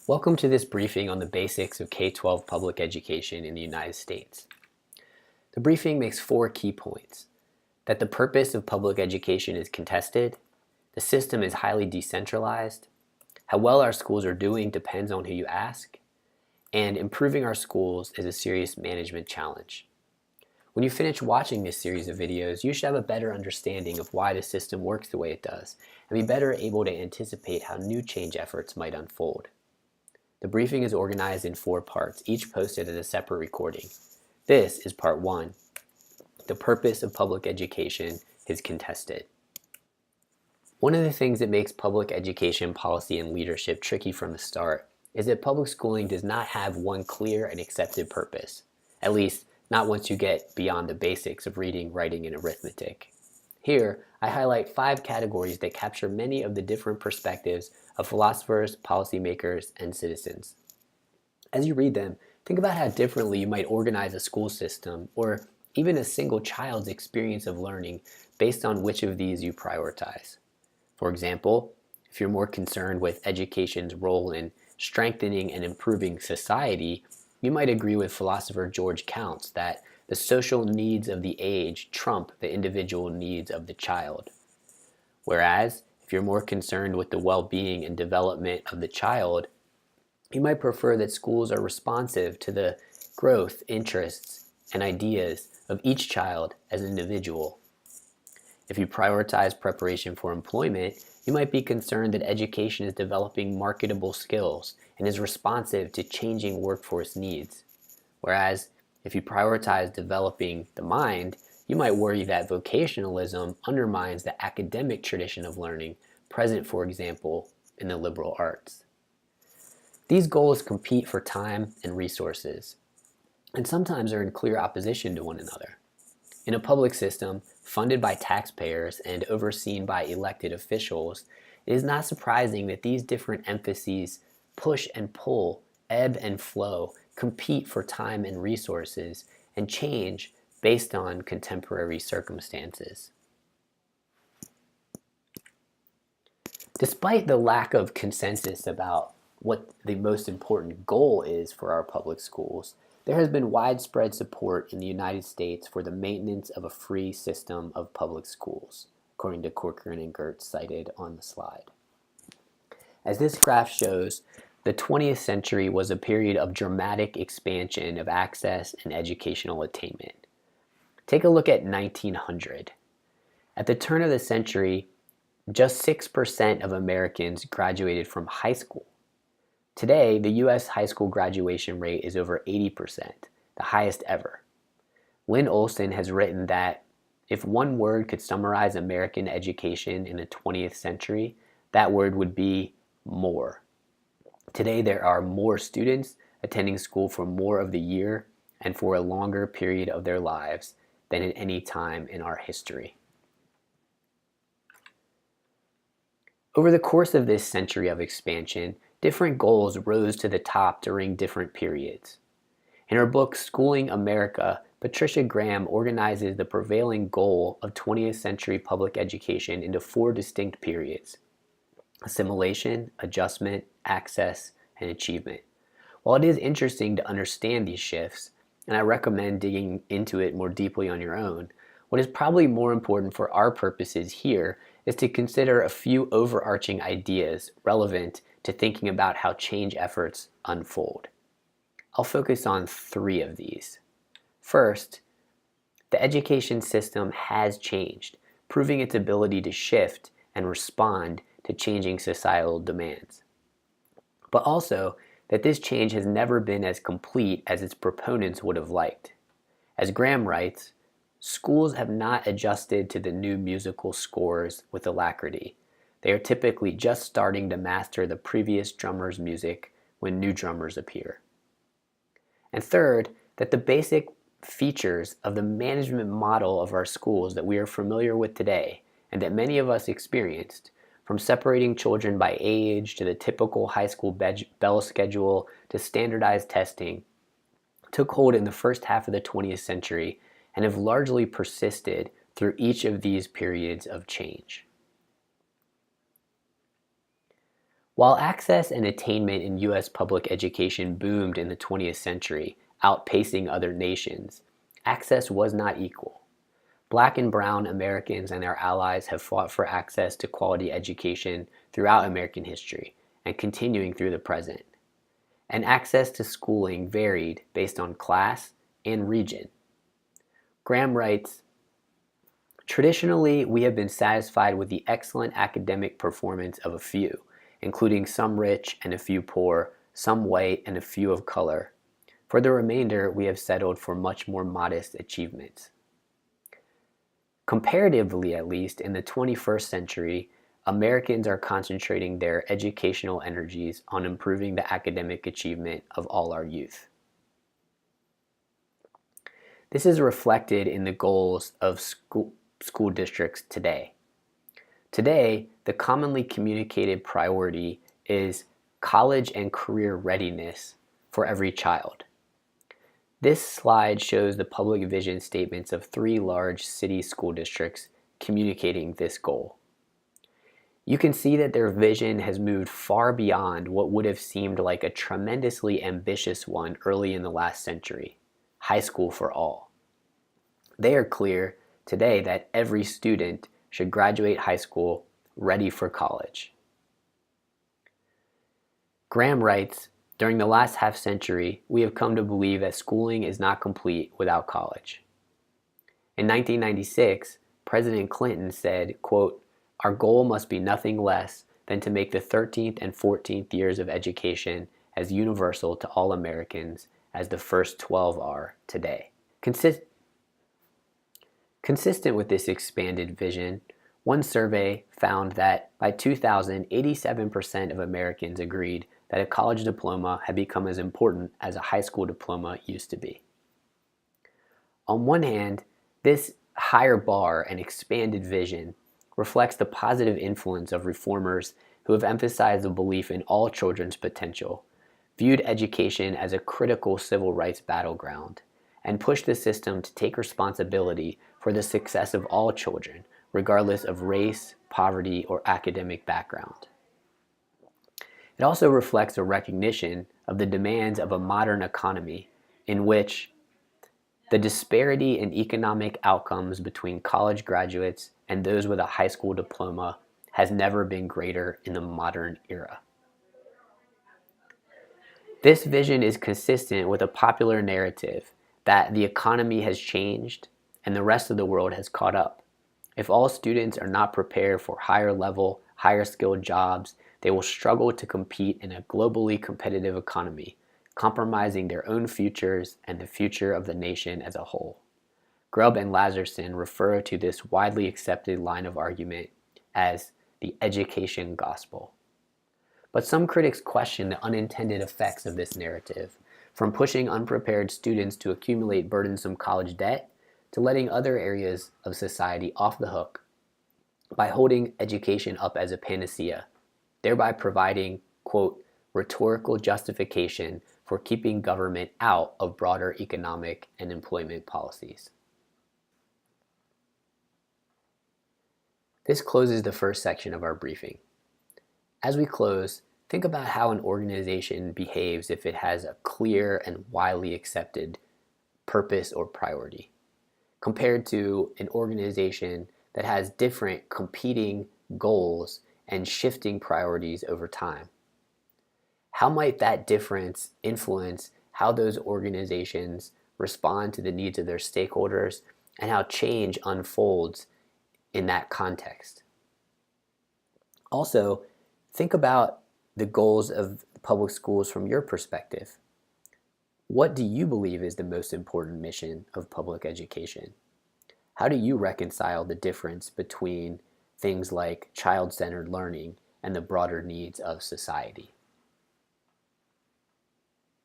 Welcome to this briefing on the basics of K-12 public education in the United States. The briefing makes 4 key points: that the purpose of public education is contested, the system is highly decentralized, how well our schools are doing depends on who you ask, and improving our schools is a serious management challenge. When you finish watching this series of videos, you should have a better understanding of why the system works the way it does, and be better able to anticipate how new change efforts might unfold. The briefing is organized in 4 parts, each posted as a separate recording. This is part 1. The purpose of public education is contested. One of the things that makes public education policy and leadership tricky from the start is that public schooling does not have one clear and accepted purpose, at least not once you get beyond the basics of reading, writing, and arithmetic. Here, I highlight 5 categories that capture many of the different perspectives of philosophers, policymakers, and citizens. As you read them, think about how differently you might organize a school system or even a single child's experience of learning based on which of these you prioritize. For example, if you're more concerned with education's role in strengthening and improving society, you might agree with philosopher George Counts that the social needs of the age trump the individual needs of the child. Whereas, if you're more concerned with the well-being and development of the child, you might prefer that schools are responsive to the growth, interests, and ideas of each child as an individual. If you prioritize preparation for employment, you might be concerned that education is developing marketable skills and is responsive to changing workforce needs. Whereas, if you prioritize developing the mind, you might worry that vocationalism undermines the academic tradition of learning present, for example, in the liberal arts. These goals compete for time and resources, and sometimes are in clear opposition to one another. In a public system funded by taxpayers and overseen by elected officials, it is not surprising that these different emphases push and pull, ebb and flow, compete for time and resources, and change based on contemporary circumstances. Despite the lack of consensus about what the most important goal is for our public schools, there has been widespread support in the United States for the maintenance of a free system of public schools, according to Corcoran and Gertz cited on the slide. As this graph shows, the 20th century was a period of dramatic expansion of access and educational attainment. Take a look at 1900. At the turn of the century, just 6% of Americans graduated from high school. Today, the U.S. high school graduation rate is over 80%, the highest ever. Lynn Olson has written that if one word could summarize American education in the 20th century, that word would be more. Today, there are more students attending school for more of the year and for a longer period of their lives than at any time in our history. Over the course of this century of expansion, different goals rose to the top during different periods. In her book, Schooling America, Patricia Graham organizes the prevailing goal of 20th century public education into 4 distinct periods: assimilation, adjustment, access, and achievement. While it is interesting to understand these shifts, and I recommend digging into it more deeply on your own, what is probably more important for our purposes here is to consider a few overarching ideas relevant to thinking about how change efforts unfold. I'll focus on 3 of these. First, the education system has changed, proving its ability to shift and respond to changing societal demands. But also that this change has never been as complete as its proponents would have liked. As Graham writes, schools have not adjusted to the new musical scores with alacrity. They are typically just starting to master the previous drummer's music when new drummers appear. And third, that the basic features of the management model of our schools that we are familiar with today, and that many of us experienced, from separating children by age to the typical high school bell schedule to standardized testing, took hold in the first half of the 20th century and have largely persisted through each of these periods of change. While access and attainment in U.S. public education boomed in the 20th century, outpacing other nations, access was not equal. Black and brown Americans and their allies have fought for access to quality education throughout American history and continuing through the present. And access to schooling varied based on class and region. Graham writes, "Traditionally, we have been satisfied with the excellent academic performance of a few, including some rich and a few poor, some white and a few of color. For the remainder, we have settled for much more modest achievements." Comparatively, at least, in the 21st century, Americans are concentrating their educational energies on improving the academic achievement of all our youth. This is reflected in the goals of school districts today. Today, the commonly communicated priority is college and career readiness for every child. This slide shows the public vision statements of 3 large city school districts communicating this goal. You can see that their vision has moved far beyond what would have seemed like a tremendously ambitious one early in the last century: high school for all. They are clear today that every student should graduate high school ready for college. Graham writes, "During the last half century, we have come to believe that schooling is not complete without college." In 1996, President Clinton said, quote, "Our goal must be nothing less than to make the 13th and 14th years of education as universal to all Americans as the first 12 are today." Consistent with this expanded vision, one survey found that by 2000, 87% of Americans agreed that a college diploma had become as important as a high school diploma used to be. On one hand, this higher bar and expanded vision reflects the positive influence of reformers who have emphasized the belief in all children's potential, viewed education as a critical civil rights battleground, and pushed the system to take responsibility for the success of all children, regardless of race, poverty, or academic background. It also reflects a recognition of the demands of a modern economy in which the disparity in economic outcomes between college graduates and those with a high school diploma has never been greater in the modern era. This vision is consistent with a popular narrative that the economy has changed and the rest of the world has caught up. If all students are not prepared for higher level, higher skilled jobs, they will struggle to compete in a globally competitive economy, compromising their own futures and the future of the nation as a whole. Grubb and Lazarson refer to this widely accepted line of argument as the education gospel. But some critics question the unintended effects of this narrative, from pushing unprepared students to accumulate burdensome college debt to letting other areas of society off the hook by holding education up as a panacea, thereby providing, quote, rhetorical justification for keeping government out of broader economic and employment policies. This closes the first section of our briefing. As we close, think about how an organization behaves if it has a clear and widely accepted purpose or priority, compared to an organization that has different competing goals and shifting priorities over time. How might that difference influence how those organizations respond to the needs of their stakeholders and how change unfolds in that context? Also, think about the goals of public schools from your perspective. What do you believe is the most important mission of public education? How do you reconcile the difference between things like child-centered learning and the broader needs of society?